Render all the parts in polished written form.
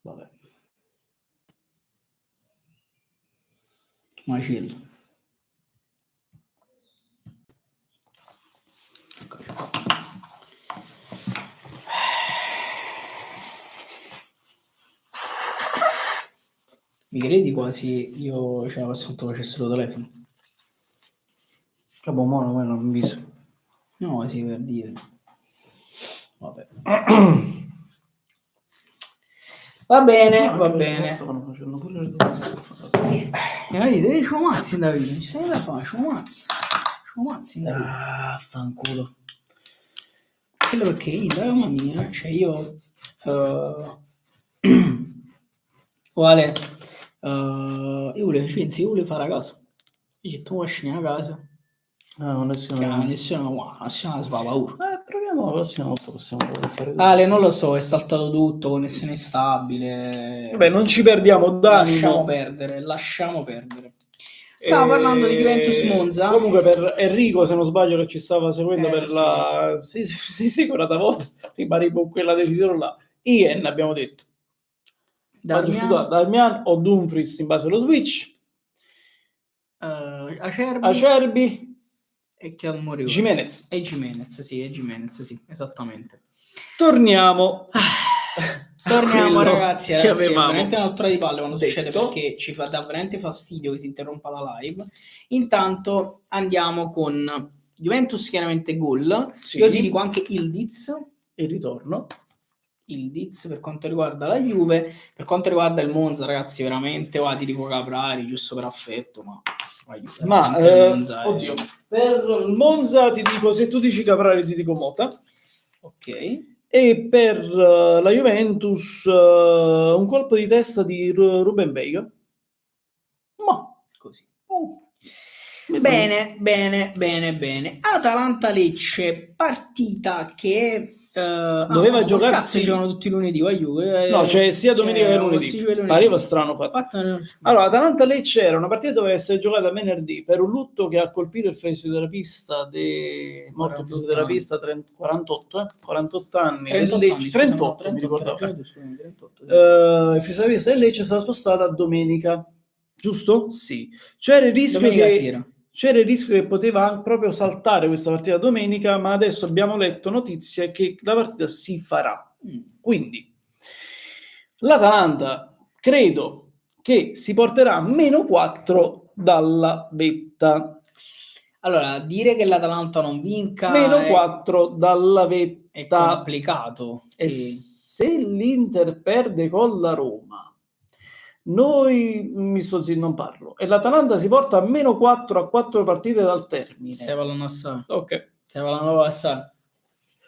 Vabbè. Macello. Mi credi quasi io ce la passo tutto facesse il telefono? Vabbè, mo non ho visto. No, sì, per dire. Vabbè. Va bene, va bene. Stavano facendo pure le Devi sciomazzi in Davide, non ci stai da fare, sciomazzi in Davide. Ah, fanculo. Quello perché io, mamma mia, cioè io Quale? Io volevo fare a casa. Dice tu esci a casa. Nessuno Si fa paura. proviamo la prossima volta, possiamo fare così. Ale, non lo so, è saltato tutto, connessione stabile. Vabbè, non ci perdiamo Lasciamo d'animo. lasciamo perdere. Stavo parlando di Juventus Monza. Comunque per Enrico, se non sbaglio, che ci stava seguendo per sì. la... Sì, quella volta, rimaniamo con quella decisione là. Ian, abbiamo detto. Darmian o Dumfries in base allo switch. Acerbi e Chiamorione. Gimenez. E Gimenez, sì, esattamente. Torniamo ragazzi, che è avevamo veramente una rottura di palle quando detto. succede, perché ci dà veramente fastidio che si interrompa la live. Intanto andiamo con Juventus, chiaramente gol. Sì. Io ti dico anche il Diz. Il ritorno. Il Diz per quanto riguarda la Juve. Per quanto riguarda il Monza, ragazzi, veramente ti dico Caprari giusto per affetto, oddio, per il Monza ti dico, se tu dici Caprari ti dico Mota. Ok. E per la Juventus un colpo di testa di Ruben Veiga. Ma così. Bene. Atalanta-Lecce, partita che doveva giocarsi. Giocano tutti i lunedì, no, c'è sia domenica che lunedì. Pareva strano fatto. Allora, Atalanta-Lecce era una partita che doveva essere giocata venerdì per un lutto che ha colpito il fisioterapista morto il fisioterapista 48 anni 38 mi ricordavo. Il fisioterapista del Lecce è stata spostata a domenica, giusto? Sì. C'era il rischio che poteva proprio saltare questa partita domenica, ma adesso abbiamo letto notizie che la partita si farà. Quindi l'Atalanta credo che si porterà -4 dalla vetta. Allora, dire che l'Atalanta non vinca -4 dalla vetta è complicato. E se l'Inter perde con la Roma, noi non parlo, e l'Atalanta si porta a -4 a 4 partite dal termine. Stai parlando assai. Ok. Stai parlando assai.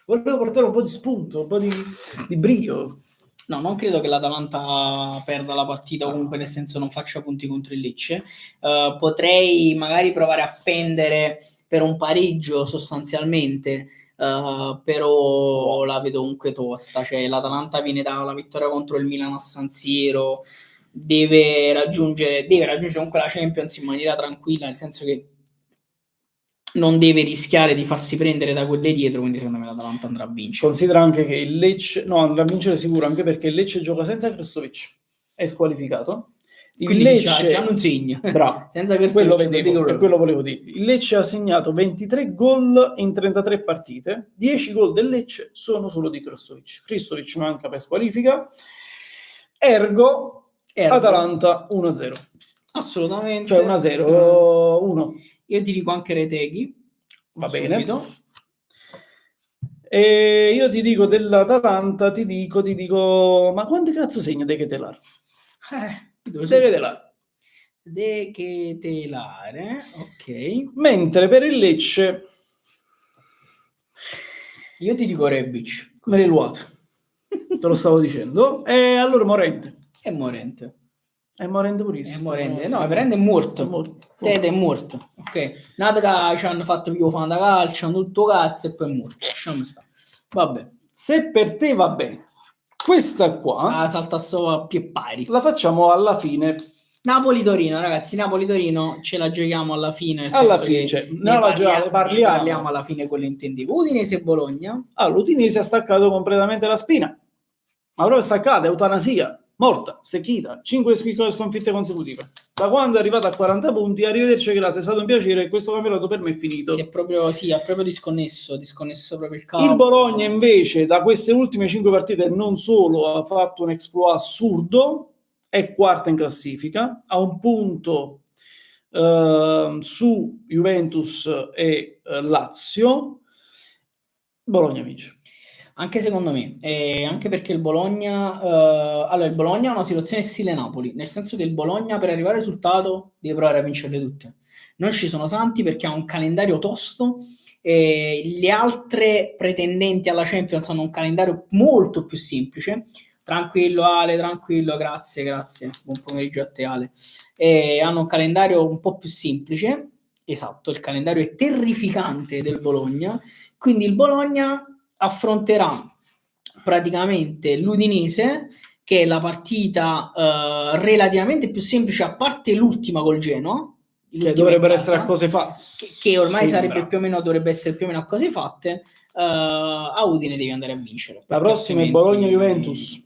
Volevo portare un po' di spunto, un po' di brio. No, non credo che l'Atalanta perda la partita, comunque nel senso non faccia punti contro il Lecce. Potrei magari provare a pendere per un pareggio sostanzialmente, però la vedo comunque tosta. Cioè, l'Atalanta viene dalla vittoria contro il Milan a San Siro, deve raggiungere comunque la Champions in maniera tranquilla, nel senso che non deve rischiare di farsi prendere da quelle dietro, quindi secondo me l'Atalanta andrà a vincere. Considera anche che il Lecce andrà a vincere sicuro, anche perché il Lecce gioca senza Krstovic, è squalificato. Quindi Lecce già non segna. Bravo. Senza quello volevo dire. Il Lecce ha segnato 23 gol in 33 partite, 10 gol del Lecce sono solo di Krstovic. Krstovic manca per squalifica. Ergo. Atalanta 1-0. Assolutamente. Cioè 1-0, 1. Io ti dico anche Reteghi. Va bene. E io ti dico dell'Atalanta, ti dico, ma quante cazzo segna De Ketelar? De Ketelar, ok. Mentre per il Lecce io ti dico Rebic. Mereluat. Te lo stavo dicendo. E allora Morente. È Morente. È Morente purissimo. No, Morente è morto. Tete è morto. Ok. Nata che ci hanno fatto più fan da calcio, hanno tutto cazzo e poi è morto. Lasciamo stare. Vabbè. Se per te va bene, questa qua salta solo a pie pari. La facciamo alla fine. Napoli-Torino, ragazzi. Napoli-Torino ce la giochiamo alla fine. Alla fine, parliamo alla fine, quello intendevo. Udinese-Bologna. L'Udinese ha staccato completamente la spina. Ma proprio staccata, eutanasia. morta, stecchita, 5 sconfitte consecutive. Da quando è arrivata a 40 punti, arrivederci, grazie, è stato un piacere, questo campionato per me è finito. Ha proprio disconnesso proprio il campo. Il Bologna invece da queste ultime 5 partite non solo ha fatto un exploit assurdo, è quarta in classifica, ha un punto su Juventus e Lazio. Bologna vince. Anche secondo me, anche perché il Bologna il Bologna ha una situazione stile Napoli, nel senso che il Bologna per arrivare al risultato deve provare a vincerle tutte. Non ci sono santi perché ha un calendario tosto, le altre pretendenti alla Champions hanno un calendario molto più semplice. Tranquillo Ale, tranquillo, grazie, buon pomeriggio a te Ale. Hanno un calendario un po' più semplice, esatto, il calendario è terrificante del Bologna, quindi il Bologna affronterà praticamente l'Udinese, che è la partita relativamente più semplice, a parte l'ultima col Genoa, che dovrebbero essere a cose fatte, che ormai sarebbe più o meno, dovrebbe essere più o meno a cose fatte. A Udine devi andare a vincere. La prossima è Bologna-Juventus.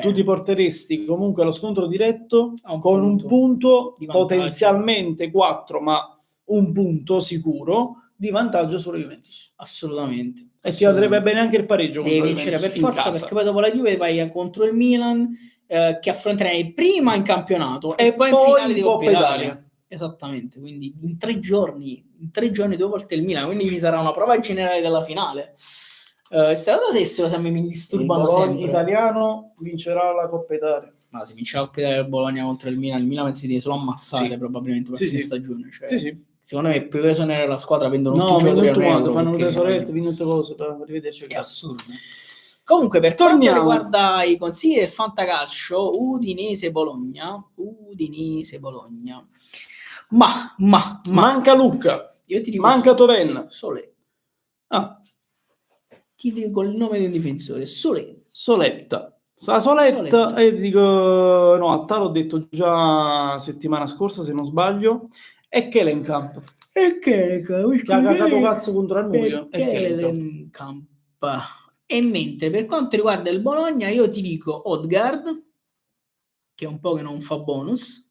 Tu ti porteresti comunque allo scontro diretto con un punto potenzialmente 4, ma un punto sicuro di vantaggio sulla Juventus. Assolutamente. E ti andrebbe bene anche il pareggio. Devi vincere per forza, perché poi dopo la Juve vai contro il Milan, che affronterai prima in campionato e poi in finale di Coppa Italia. Esattamente, quindi in 3 giorni 2 volte il Milan, quindi ci sarà una prova generale della finale. Stato stesso sempre mi disturbano sempre. Italiano vincerà la Coppa Italia. Ma se vince la Coppa Italia del Bologna contro il Milan si deve solo ammazzare probabilmente per fine stagione. Cioè, secondo me più esonere la squadra vendono tutti i giocatori a euro, fanno un tesoretto, vendono cose per arrivederci. È assurdo. Comunque, per quanto riguarda i consigli del Fantacalcio, Udinese-Bologna. Ma manca Lucca. Io ti dico manca Toven. Solé. Ti dico il nome del difensore, Soletta. E ti dico no, a te l'ho detto già settimana scorsa se non sbaglio, è Kellenkamp. Che ha cagato cazzo contro Arnuio. Kellenkamp. E mentre per quanto riguarda il Bologna io ti dico Odgaard, che è un po' che non fa bonus,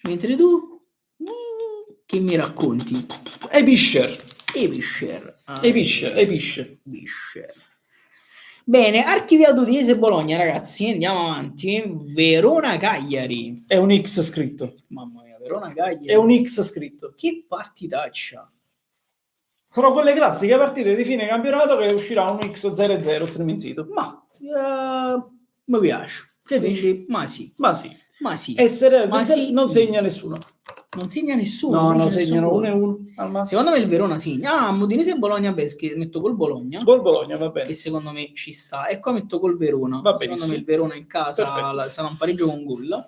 mentre tu che mi racconti? Ebischer. Bene, archiviato Udinese Bologna, ragazzi, andiamo avanti. Verona-Cagliari. È un X scritto. Mamma mia, Verona-Cagliari. È un X scritto. Che partitaccia. Sono quelle classiche partite di fine campionato che uscirà un X0-0 striminzito. Ma mi piace. Che dici? Ma sì. Non segna nessuno. Non segna nessuno. No, segnano 1-1 al massimo. Secondo me il Verona segna. Udinese e Bologna, metto col Bologna. Col Bologna, va bene. Che secondo me ci sta. E qua metto col Verona. Va secondo me il Verona in casa sarà un pareggio con gol.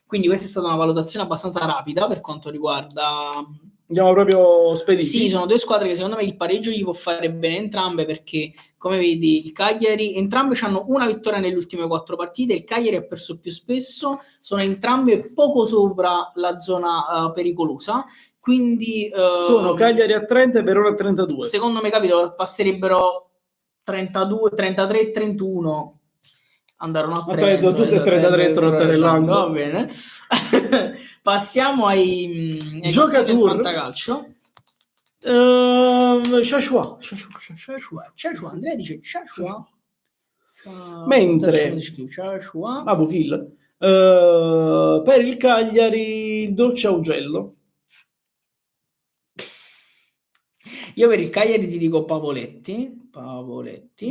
Quindi questa è stata una valutazione abbastanza rapida per quanto riguarda... Andiamo proprio spediti. Sì, sono 2 squadre che secondo me il pareggio gli può fare bene entrambe, perché come vedi il Cagliari, entrambe hanno una vittoria nelle ultime 4 partite, il Cagliari ha perso più spesso, sono entrambe poco sopra la zona pericolosa, quindi sono Cagliari a 30 e Verona a 32. Secondo me, capito, passerebbero 32, 33, 31. Andarono a 30, tutte e 33 trotterellando. Va bene. Passiamo ai giocatori del Fantacalcio. Shashua. Andrea dice Shashua. Mentre Abu Kill per il Cagliari il dolce augello. Io per il Cagliari ti dico Pavoletti.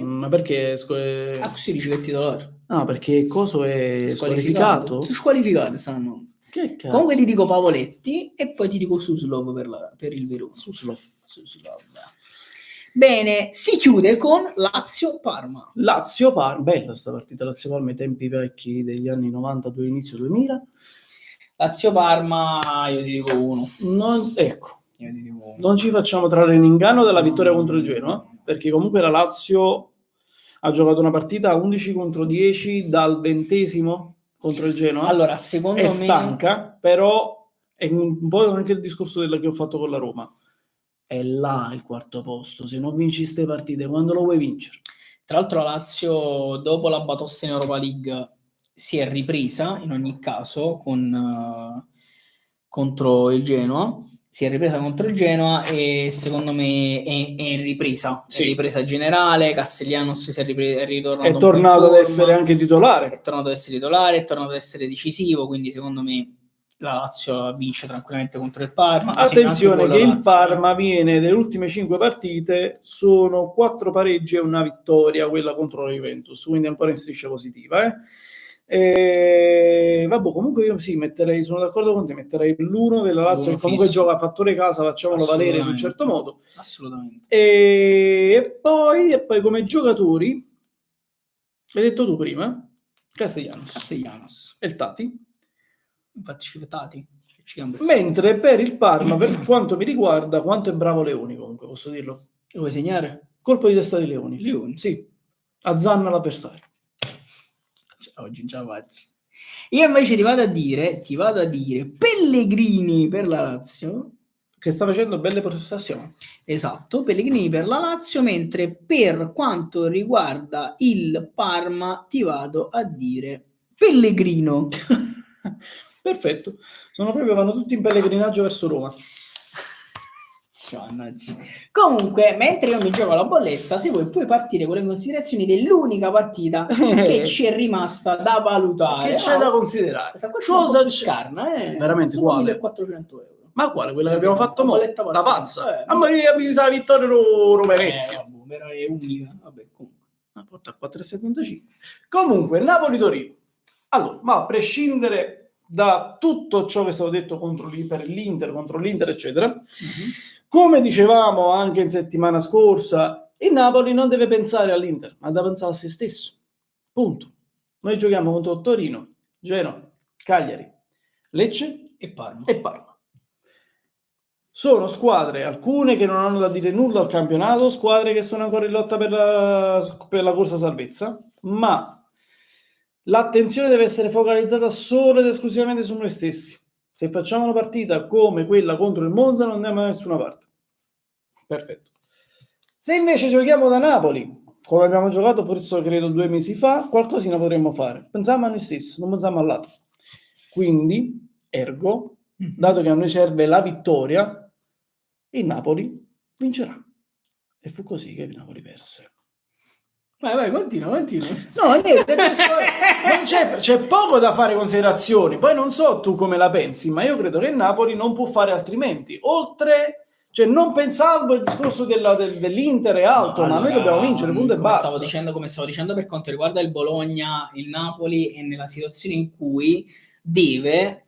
Ma perché? Così dici che è titolare. No, perché Coso è squalificato? Squalificato stanno. Che cazzo? Comunque ti dico Pavoletti e poi ti dico Suslov per il Verona. Suslov. Bene, si chiude con Lazio-Parma. Bella sta partita, Lazio-Parma ai tempi vecchi degli anni 92, inizio 2000. Lazio-Parma, io ti dico 1. Non ci facciamo trarre in inganno dalla vittoria contro il Genoa, perché comunque la Lazio ha giocato una partita a 11 contro 10 dal 20° contro il Genoa. Allora, secondo me... È stanca, però è un po' anche il discorso che ho fatto con la Roma. È là il 4º posto. Se non vinci queste partite, quando lo vuoi vincere? Tra l'altro la Lazio, dopo la batosta in Europa League, si è ripresa in ogni caso contro il Genoa. Si è ripresa contro il Genoa e secondo me è in ripresa. Sì. È ripresa generale. Castellanos si è ritornato. È tornato ad essere anche titolare. È tornato ad essere titolare, è tornato ad essere decisivo. Quindi secondo me la Lazio vince tranquillamente contro il Parma. Attenzione che il Parma viene delle ultime 5 partite, sono 4 pareggi e una vittoria, quella contro la Juventus, quindi ancora in striscia positiva. Vabbè, comunque io sì, sono d'accordo con te, metterei l'1 della Lazio, che comunque gioca a fattore casa, facciamolo valere in un certo modo. Assolutamente. E poi come giocatori, l'hai detto tu prima, Castellanos e il Tati. Infatti citati. Mentre per il Parma, per quanto mi riguarda, quanto è bravo Leoni, comunque posso dirlo. Lo vuoi segnare? Colpo di testa di Leoni. Sì. Azzanna l'avversario. Oggi già faccio. Io invece ti vado a dire Pellegrini per la Lazio, che sta facendo belle prestazioni. Esatto, Pellegrini per la Lazio, mentre per quanto riguarda il Parma ti vado a dire Pellegrino. Perfetto, vanno tutti in pellegrinaggio verso Roma. Comunque, mentre io mi gioco la bolletta, se vuoi puoi partire con le considerazioni dell'unica partita che ci è rimasta da valutare. Che c'è da considerare? Cosa scarna, veramente quale? 1.400 euro. Ma quale? Quella che abbiamo fatto mo? La pazza. Ma mi sa la vittoria Venezia. Però è unica. Vabbè, comunque. Ma porta a 4,75. Comunque, Napoli-Torino. Allora, ma a prescindere da tutto ciò che è stato detto contro l'Inter, eccetera, come dicevamo anche in settimana scorsa, il Napoli non deve pensare all'Inter, ma deve pensare a se stesso. Punto. Noi giochiamo contro Torino, Genoa, Cagliari, Lecce e Parma. Sono squadre, alcune che non hanno da dire nulla al campionato, squadre che sono ancora in lotta per la corsa salvezza, ma l'attenzione deve essere focalizzata solo ed esclusivamente su noi stessi. Se facciamo una partita come quella contro il Monza non andiamo da nessuna parte. Perfetto. Se invece giochiamo da Napoli, come abbiamo giocato forse credo 2 mesi fa, qualcosina potremmo fare. Pensiamo a noi stessi, non pensiamo all'altro. Quindi, ergo, dato che a noi serve la vittoria, il Napoli vincerà. E fu così che il Napoli perse. Vai, continua. No, niente, c'è poco da fare considerazioni. Poi non so tu come la pensi, ma io credo che il Napoli non può fare altrimenti. Oltre, non pensavo il discorso dell'Inter e altro, ma noi dobbiamo vincere, punto e basta. Come stavo dicendo per quanto riguarda il Bologna, il Napoli è nella situazione in cui deve,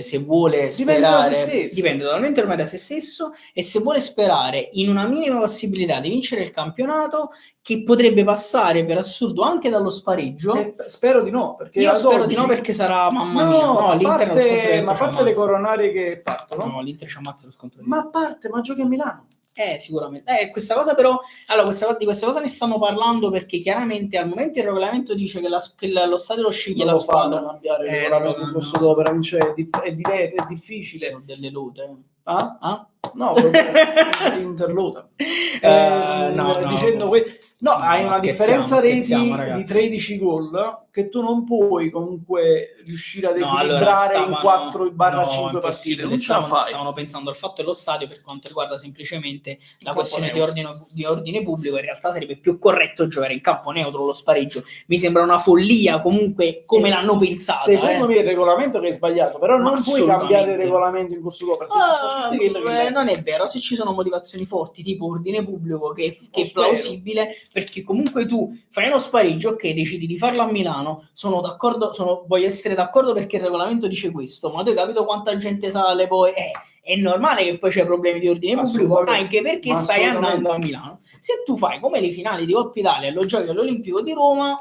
se vuole sperare, dipende totalmente ormai da se stesso, e se vuole sperare in una minima possibilità di vincere il campionato, che potrebbe passare per assurdo anche dallo spareggio. Spero di no, perché io spero di no, perché sarà mamma mia. No, l'Inter ma a parte le coronarie che partono, no, l'Inter ci ammazza lo scontro. Ma a parte, ma giochi a Milano. Sicuramente. Questa cosa però, di questa cosa ne stanno parlando perché chiaramente al momento il regolamento dice che lo stadio lo sceglie la squadra. Cambiare il regolamento in corso d'opera, è difficile. Sono delle lode. No, interlota. Dicendo hai una differenza reti di 13 gol che tu non puoi comunque riuscire ad equilibrare in 4/5 partite. Non ce la fai. Stavano pensando al fatto dello stadio per quanto riguarda semplicemente la questione di ordine pubblico. In realtà sarebbe più corretto giocare in campo neutro lo spareggio. Mi sembra una follia comunque come l'hanno pensata. Secondo me il regolamento che è sbagliato, però non puoi cambiare il regolamento in corso d'opera. Non è vero, se ci sono motivazioni forti tipo ordine pubblico che è plausibile, perché comunque tu fai uno spareggio, ok, decidi di farlo a Milano, sono d'accordo, voglio essere d'accordo perché il regolamento dice questo, ma tu hai capito quanta gente sale poi? È normale che poi c'è problemi di ordine pubblico, anche perché stai andando a Milano. Se tu fai come le finali di Coppa Italia e lo giochi all'Olimpico di Roma,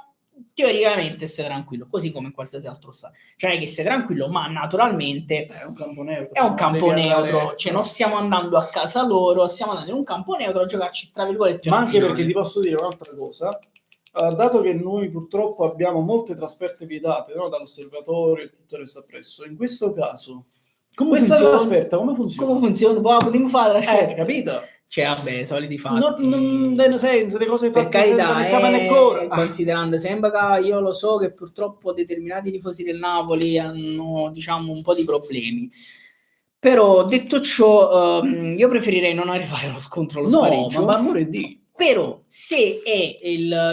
teoricamente stai tranquillo, così come in qualsiasi altro stadio. Cioè non è che stai tranquillo, ma naturalmente è un campo neutro. È un campo neutro, cioè non stiamo andando a casa loro, stiamo andando in un campo neutro a giocarci tra virgolette. Ma anche perché ti posso dire un'altra cosa, dato che noi purtroppo abbiamo molte trasferte vietate, no? Dall'osservatorio e tutto il resto appresso, in questo caso Questa trasferta come funziona? Come funziona? Potremmo fare la trasferta, capito? Cioè, vabbè, soliti fatti. Non nel senso, le cose fatte per carità, considerando sempre che io lo so che purtroppo determinati tifosi del Napoli hanno, diciamo, un po' di problemi. Però, detto ciò, io preferirei non arrivare allo scontro, allo spareggio. Ma amore di... Però, se è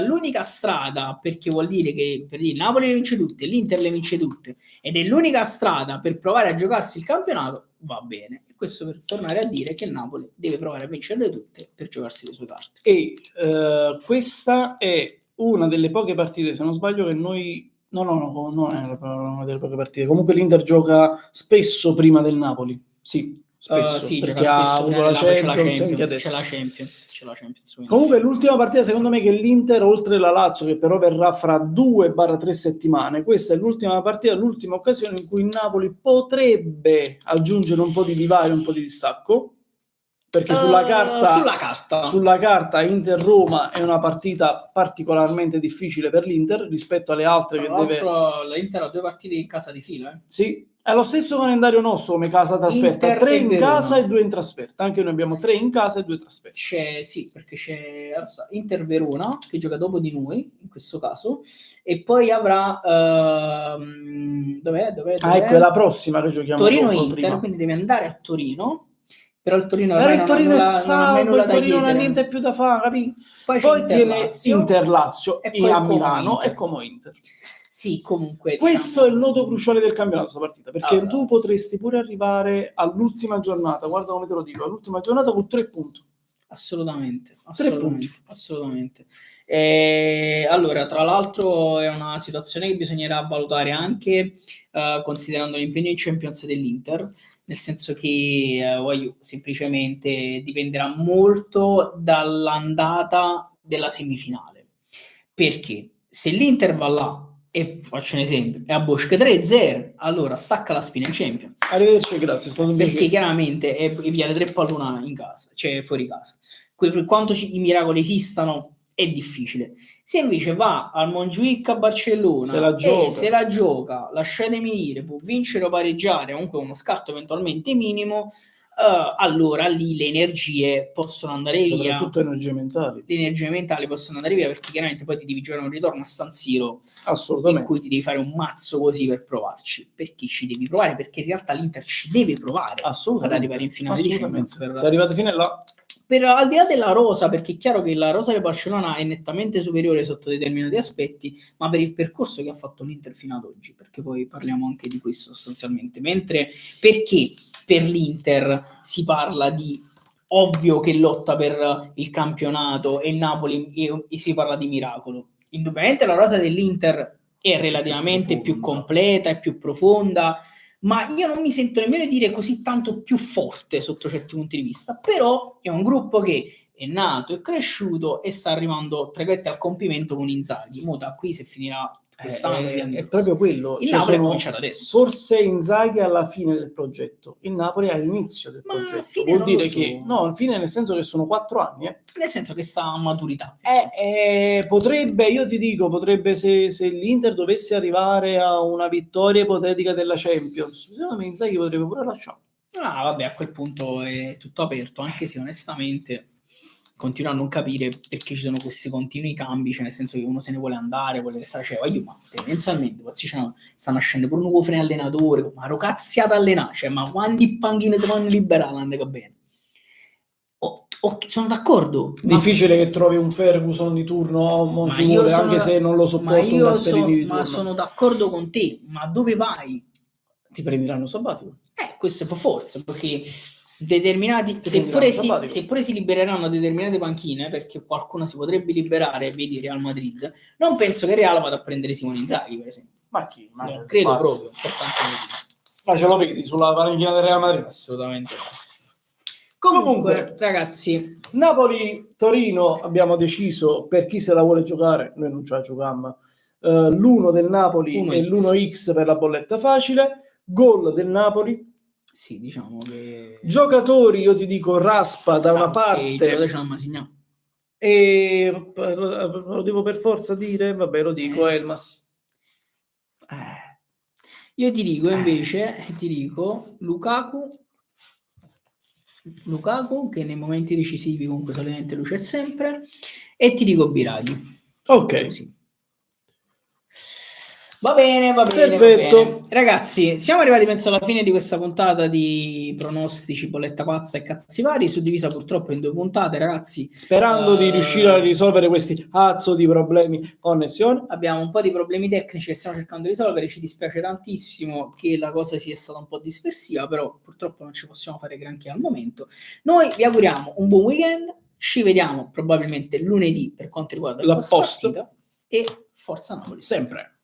l'unica strada, perché vuol dire che per il Napoli le vince tutte, l'Inter le vince tutte, ed è l'unica strada per provare a giocarsi il campionato, va bene. E questo per tornare a dire che il Napoli deve provare a vincerle tutte per giocarsi le sue carte. E questa è una delle poche partite, se non sbaglio, che noi... No, non è una delle poche partite. Comunque l'Inter gioca spesso prima del Napoli. Sì, spesso, sì, perché ha avuto la Champions, c'è la Champions. Comunque l'ultima partita secondo me che l'Inter, oltre la Lazio che però verrà fra 2-3 settimane, questa è l'ultima partita, l'ultima occasione in cui il Napoli potrebbe aggiungere un po' di divario, un po' di distacco, perché sulla carta Inter-Roma è una partita particolarmente difficile per l'Inter rispetto alle altre. Tra l'altro l'Inter ha 2 partite in casa di fila. Sì, è lo stesso calendario nostro come casa trasferta, 3 in casa e 2 in trasferta. Anche noi abbiamo 3 in casa e 2 trasferte. Sì, perché c'è Inter-Verona che gioca dopo di noi in questo caso, e poi avrà dov'è? Ecco, è la prossima che giochiamo Torino-Inter, prima. Quindi devi andare a Torino. Però il Torino è salvo, il Torino non ha niente più da fare, capito? Poi tiene Inter-Lazio e a Milano e come Inter. Sì, comunque questo è il nodo cruciale del campionato, questa partita, perché tu potresti pure arrivare all'ultima giornata, guarda come te lo dico, all'ultima giornata con 3 punti. Assolutamente. Allora, tra l'altro è una situazione che bisognerà valutare anche considerando l'impegno in Champions dell'Inter, nel senso che semplicemente dipenderà molto dall'andata della semifinale, perché se l'Inter va là e faccio un esempio, è a Bosca 3-0, allora stacca la spina in Champions. Arrivederci, grazie, è stato un perché chiaramente è via le 3 pallone in casa, cioè fuori casa. Per quanto i miracoli esistano, è difficile. Se invece va al Montjuic a Barcellona se la gioca, lasciatemi dire, può vincere o pareggiare, comunque uno scarto eventualmente minimo, allora lì le energie possono andare via. Soprattutto energie mentali. Le energie mentali possono andare via, perché chiaramente poi ti devi giocare un ritorno a San Siro, assolutamente, in cui ti devi fare un mazzo così per provarci. Perché ci devi provare? Perché in realtà l'Inter ci deve provare ad arrivare in finale di Champions. Se arrivate fino là, al di là della rosa, perché è chiaro che la rosa del Barcellona è nettamente superiore sotto determinati aspetti, ma per il percorso che ha fatto l'Inter fino ad oggi, perché poi parliamo anche di questo sostanzialmente. Mentre perché per l'Inter si parla di ovvio che lotta per il campionato e il Napoli e si parla di miracolo. Indubbiamente la rosa dell'Inter è relativamente più completa e più profonda, ma io non mi sento nemmeno dire così tanto più forte sotto certi punti di vista. Però è un gruppo che è nato, è cresciuto e sta arrivando tra virgolette al compimento con Inzaghi. Mo da qui se finirà quest'anno è proprio quello. Il Napoli è cominciato adesso. Forse Inzaghi alla fine del progetto, il Napoli all'inizio del progetto. Vuol dire che no, fine nel senso che sono 4 anni. Nel senso che sta a maturità. Potrebbe, io ti dico, potrebbe se l'Inter dovesse arrivare a una vittoria ipotetica della Champions, secondo me Inzaghi potrebbe pure lasciare. Vabbè, a quel punto è tutto aperto, anche se onestamente continuo a non capire perché ci sono questi continui cambi, cioè nel senso che uno se ne vuole andare, vuole restare, cioè ma tendenzialmente stanno nascendo pure un nuovo freno allenatore, ma rocazziata allenare, cioè ma quanti panchine si fanno liberare l'anno che bene. Sono d'accordo. Difficile che trovi un Ferguson di turno, anche se non lo sopporto. Ma sono d'accordo con te, ma dove vai? Ti prenderanno sabbatico. Questo è forse, perché determinati seppure si libereranno determinate panchine, perché qualcuno si potrebbe liberare, vedi Real Madrid, non penso che Real vada a prendere Simone Inzaghi, per esempio. Ma chi? Non credo proprio. Ma ce lo vedi sulla panchina del Real Madrid? Assolutamente no. Comunque, ragazzi, Napoli-Torino abbiamo deciso, per chi se la vuole giocare, noi non ce la giochiamo, l'1 del Napoli e l'1x per la bolletta facile, gol del Napoli. Sì, diciamo che... Giocatori, io ti dico, Raspa da una parte... E lo devo per forza dire? Vabbè, lo dico, Elmas. Io ti dico invece, Lukaku, che nei momenti decisivi comunque solitamente lui c'è sempre, e ti dico Biraghi. Ok. Sì. Va bene. Perfetto. Va bene. Ragazzi, siamo arrivati penso alla fine di questa puntata di pronostici, bolletta pazza e cazzi vari, suddivisa purtroppo in 2 puntate, ragazzi. Sperando di riuscire a risolvere questi cazzo di problemi connessione. Abbiamo un po' di problemi tecnici che stiamo cercando di risolvere, ci dispiace tantissimo che la cosa sia stata un po' dispersiva, però purtroppo non ci possiamo fare granché al momento. Noi vi auguriamo un buon weekend, ci vediamo probabilmente lunedì per quanto riguarda la post partita e forza Napoli. Sempre.